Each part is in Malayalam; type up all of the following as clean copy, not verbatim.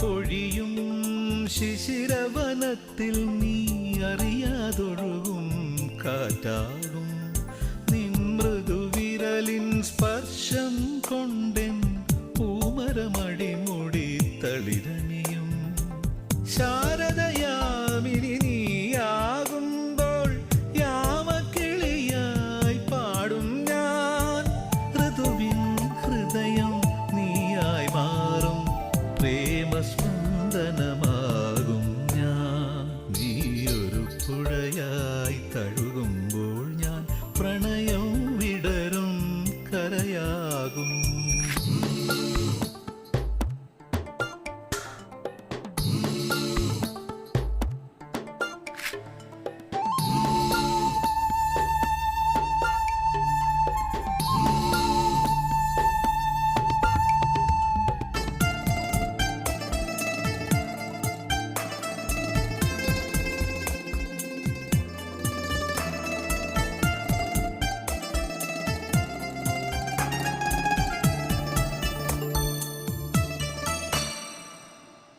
പൊഴിയും ശിശിരവനത്തിൽ നീ അറിയാതൊഴുകും കാറ്റാകും. നിൻ മൃദുവിരലിൻ സ്പർശം കൊണ്ടെൻ പൂമരമടിമുടി തളിരണിയും. ശാരദയാമിനി നീയാകുമ്പോൾ യാമക്കിളിയായി പാടും ഞാൻ. ഋതുവിൻ ഹൃദയം നീയായി മാറും പ്രേമസ്പന്ദനമാകും ഞാൻ. നീയൊരു പുഴയായി തഴുകുമ്പോൾ ഞാൻ പ്രണയം വിടരും കരയാകും.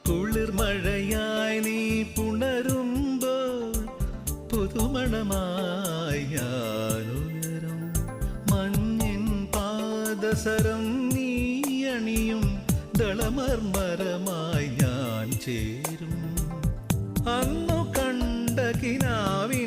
കുളിർമഴയായി നീ പുണരുമ്പോൾ പുതുമണമായി ഞാനുയരും. മഞ്ഞിൻ പാദസരം നീ അണിയും ദളമർമരമായി ഞാൻ ചേരും. അന്നു കണ്ട കിനാവിൻ